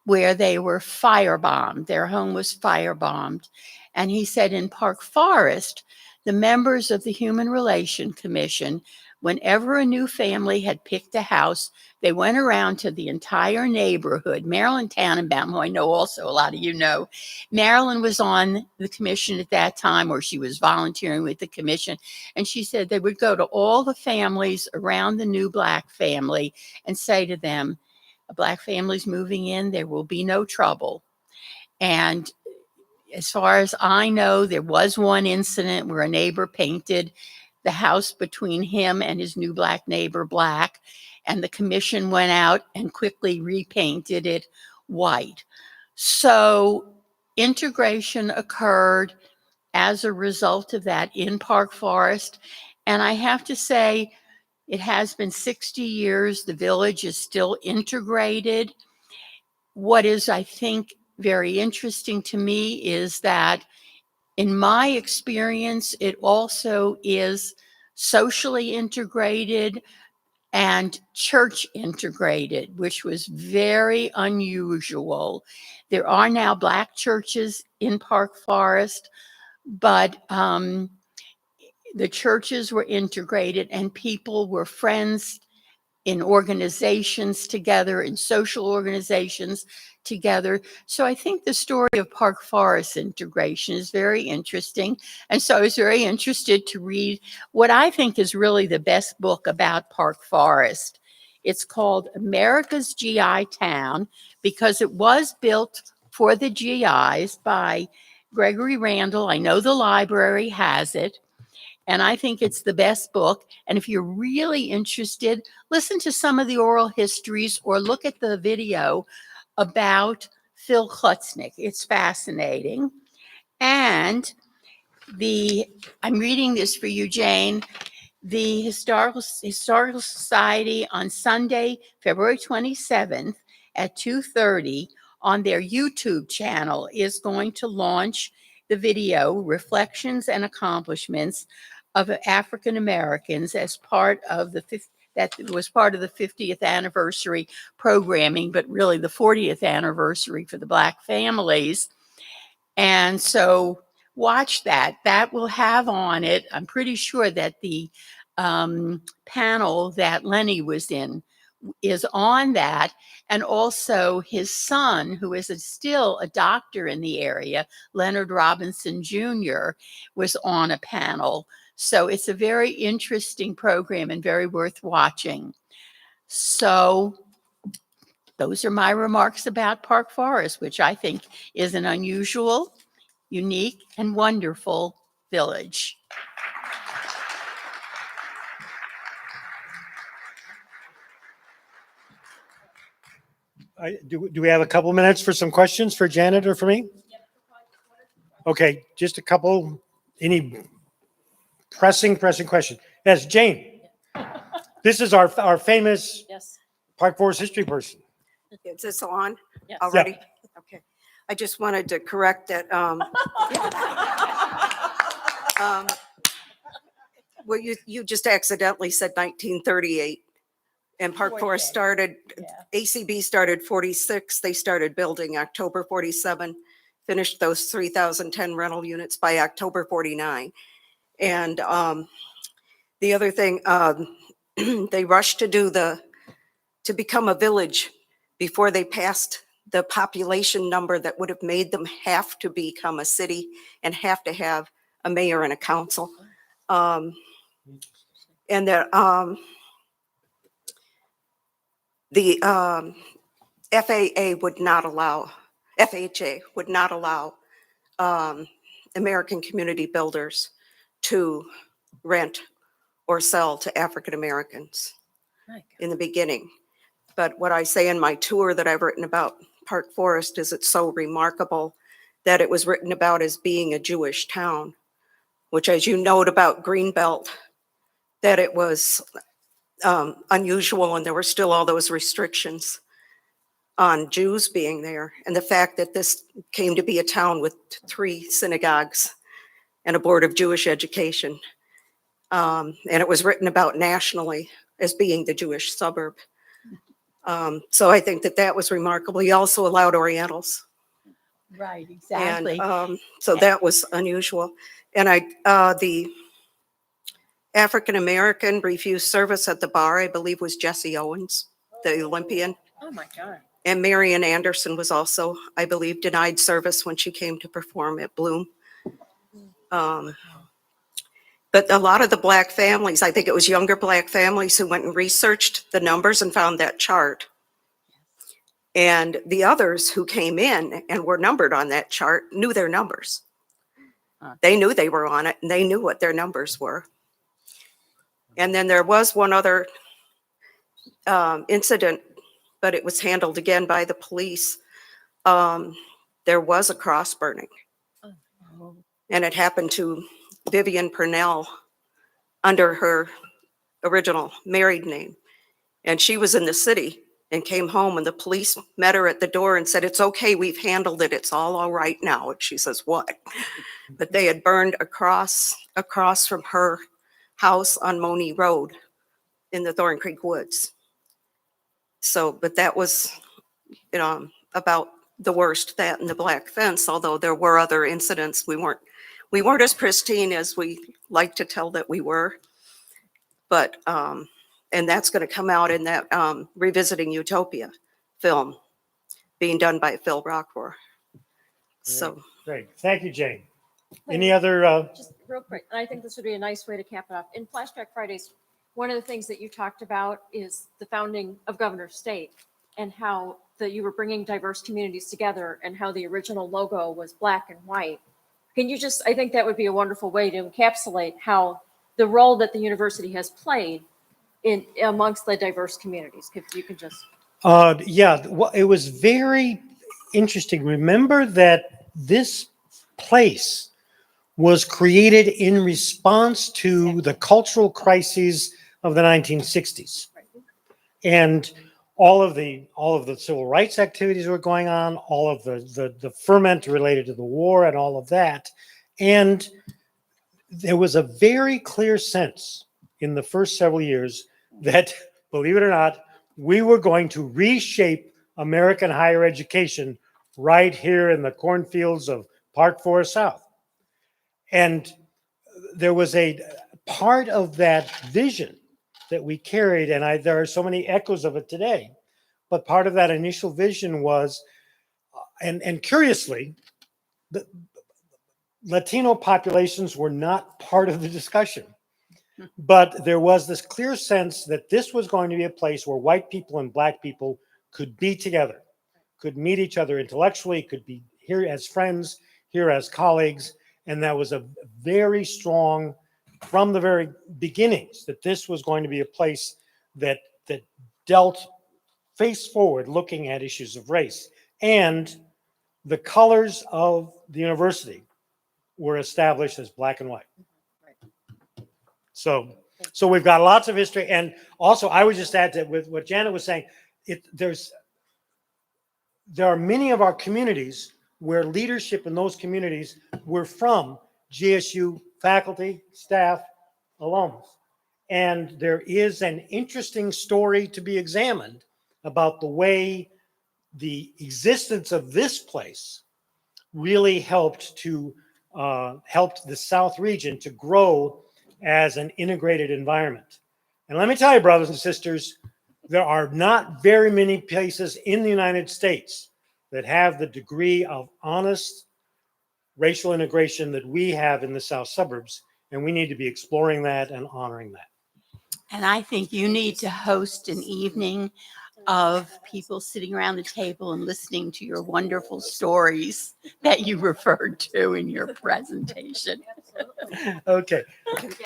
Speaker 2: where they were firebombed. Their home was firebombed. And he said in Park Forest, the members of the Human Relation Commission, whenever a new family had picked a house, they went around to the entire neighborhood. Marilyn Tannenbaum, who I know also a lot of you know, Marilyn was on the commission at that time, or she was volunteering with the commission. And she said they would go to all the families around the new Black family and say to them, "A Black family's moving in, there will be no trouble." And as far as I know, there was one incident where a neighbor painted the house between him and his new Black neighbor black, and the commission went out and quickly repainted it white. So integration occurred as a result of that in Park Forest. And I have to say, it has been 60 years. The village is still integrated. What is, I think, very interesting to me is that in my experience, it also is socially integrated and church integrated, which was very unusual. There are now Black churches in Park Forest, but the churches were integrated and people were friends in organizations together, in social organizations together. So I think the story of Park Forest integration is very interesting. And so I was very interested to read what I think is really the best book about Park Forest. It's called America's GI Town, because it was built for the GIs by Gregory Randall. I know the library has it. And I think it's the best book. And if you're really interested, listen to some of the oral histories or look at the video about Phil Klutznick. It's fascinating. And I'm reading this for you, Jane. The Historical Society on Sunday, February 27th at 2:30 on their YouTube channel is going to launch the video Reflections and Accomplishments of African Americans as part of that was part of the 50th anniversary programming, but really the 40th anniversary for the Black families. And so watch that. That will have on it, I'm pretty sure that the panel that Lenny was in is on that. And also his son, who is still a doctor in the area, Leonard Robinson Jr., was on a panel. So it's a very interesting program and very worth watching. So those are my remarks about Park Forest, which I think is an unusual, unique, and wonderful village.
Speaker 1: Do we have a couple minutes for some questions for Janet or for me? Okay, just a couple. Any pressing question? Yes, Jane. This is our famous Park Forest history person.
Speaker 3: Is this on
Speaker 4: Yes.
Speaker 3: already?
Speaker 1: Yep.
Speaker 3: Okay. I just wanted to correct that. Well, you just accidentally said 1938. And Park Forest
Speaker 4: 48.
Speaker 3: started,
Speaker 4: Yeah.
Speaker 3: ACB started 46. They started building October 47, finished those 3,010 rental units by October 49. And the other thing, they rushed to become a village before they passed the population number that would have made them have to become a city and have to have a mayor and a council. And the FHA would not allow American community builders to rent or sell to African Americans in the beginning. But what I say in my tour that I've written about Park Forest is it's so remarkable that it was written about as being a Jewish town, which, as you note about Greenbelt, that it was unusual and there were still all those restrictions on Jews being there. And the fact that this came to be a town with 3 synagogues and a board of Jewish education. And it was written about nationally as being the Jewish suburb. So I think that was remarkable. He also allowed Orientals.
Speaker 2: Right, exactly.
Speaker 3: And so that was unusual. And the African-American refused service at the bar, I believe, was Jesse Owens, the Olympian.
Speaker 4: Oh my God.
Speaker 3: And Marian Anderson was also, I believe, denied service when she came to perform at Bloom. But a lot of the Black families, I think it was younger Black families who went and researched the numbers and found that chart. And the others who came in and were numbered on that chart knew their numbers. They knew they were on it and they knew what their numbers were. And then there was one other incident, but it was handled again by the police. There was a cross burning. And it happened to Vivian Purnell under her original married name. And she was in the city and came home and the police met her at the door and said, "It's okay, we've handled it. It's all right now." And she says, "What?" But they had burned across from her house on Money Road in the Thorn Creek Woods. So, but that was, about the worst, that and the black fence, although there were other incidents. We weren't as pristine as we like to tell that we were. But, and that's going to come out in that Revisiting Utopia film being done by Phil Rockmore. So.
Speaker 1: Great. Thank you, Jane. Any other?
Speaker 4: Just real quick, and I think this would be a nice way to cap it off. In Flashback Fridays, one of the things that you talked about is the founding of Governor State and how you were bringing diverse communities together and how the original logo was black and white. Can you I think that would be a wonderful way to encapsulate how the role that the university has played amongst the diverse communities. If you could just.
Speaker 1: Yeah, well, it was very interesting. Remember that this place was created in response to the cultural crises of the 1960s. And all of the civil rights activities were going on, all of the ferment related to the war and all of that. And there was a very clear sense in the first several years that, believe it or not, we were going to reshape American higher education right here in the cornfields of Park Forest South. And there was a part of that vision that we carried, and there are so many echoes of it today, but part of that initial vision was, and curiously, the Latino populations were not part of the discussion, but there was this clear sense that this was going to be a place where white people and black people could be together, could meet each other intellectually, could be here as friends, here as colleagues, and that was a very strong, from the very beginnings, that this was going to be a place that dealt face forward looking at issues of race. And the colors of the university were established as black and white. So we've got lots of history. And also, I would just add that with what Janet was saying, there are many of our communities where leadership in those communities were from GSU faculty, staff, alums. And there is an interesting story to be examined about the way the existence of this place really helped the South region to grow as an integrated environment. And let me tell you, brothers and sisters, there are not very many places in the United States that have the degree of honest racial integration that we have in the South suburbs. And we need to be exploring that and honoring that.
Speaker 2: And I think you need to host an evening of people sitting around the table and listening to your wonderful stories that you referred to in your presentation.
Speaker 1: Okay.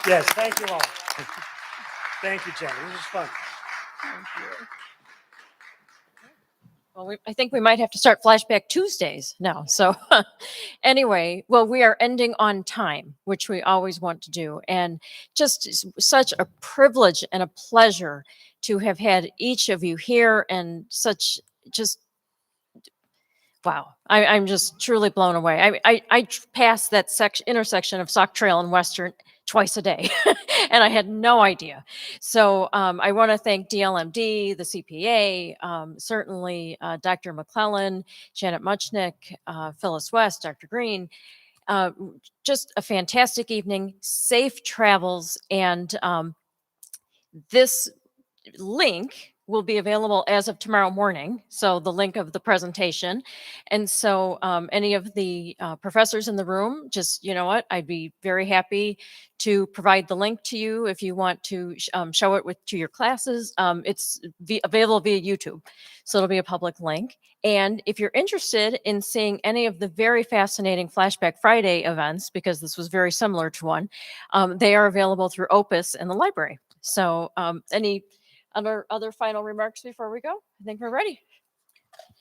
Speaker 1: Yes, thank you all. Thank you, Jenny. This was fun.
Speaker 2: Thank you.
Speaker 4: Well, I think we might have to start Flashback Tuesdays now. So anyway, well, we are ending on time, which we always want to do. And just such a privilege and a pleasure to have had each of you here, and such just, wow. I'm just truly blown away. I pass that intersection of Sauk Trail and Western twice a day, and I had no idea. So I want to thank DLMD, the CPA, certainly Dr. McClellan, Janet Muchnik, Phyllis West, Dr. Green. Just a fantastic evening, safe travels, and this link will be available as of tomorrow morning. So the link of the presentation. And so any of the professors in the room, just, you know what, I'd be very happy to provide the link to you if you want to show it to your classes. It's available via YouTube. So it'll be a public link. And if you're interested in seeing any of the very fascinating Flashback Friday events, because this was very similar to one, they are available through Opus in the library. So any other final remarks before we go? I think we're ready.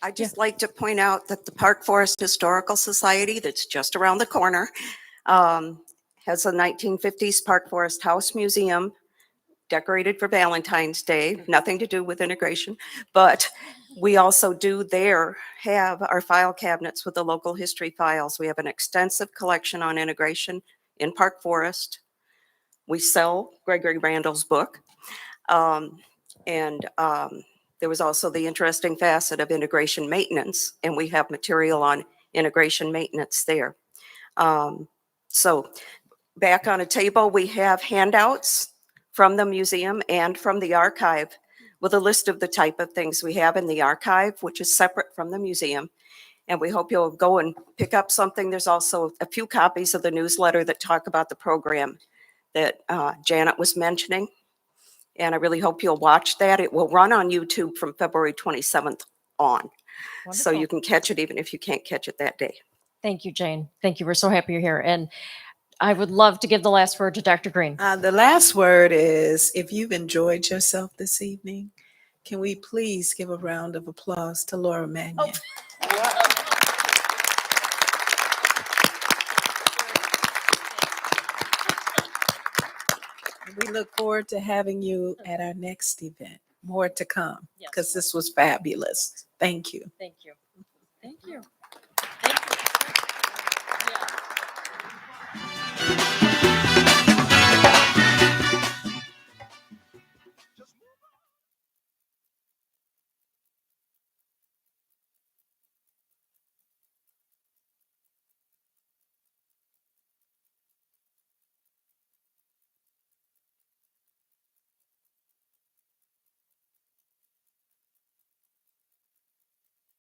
Speaker 3: I'd just like to point out that the Park Forest Historical Society, that's just around the corner, has a 1950s Park Forest House Museum decorated for Valentine's Day, nothing to do with integration, but we also do there have our file cabinets with the local history files. We have an extensive collection on integration in Park Forest. We sell Gregory Randall's book. There was also the interesting facet of integration maintenance, and we have material on integration maintenance there. So back on a table, we have handouts from the museum and from the archive with a list of the type of things we have in the archive, which is separate from the museum. And we hope you'll go and pick up something. There's also a few copies of the newsletter that talk about the program that Janet was mentioning. And I really hope you'll watch that. It will run on YouTube from February 27th on.
Speaker 4: Wonderful.
Speaker 3: So you can catch it even if you can't catch it that day.
Speaker 4: Thank you, Jane. Thank you. We're so happy you're here. And I would love to give the last word to Dr. Green.
Speaker 5: The last word is, if you've enjoyed yourself this evening, can we please give a round of applause to Laura Mannion? We look forward to having you at our next event. More to come, because this was fabulous. Thank you.
Speaker 4: Thank you. Thank you.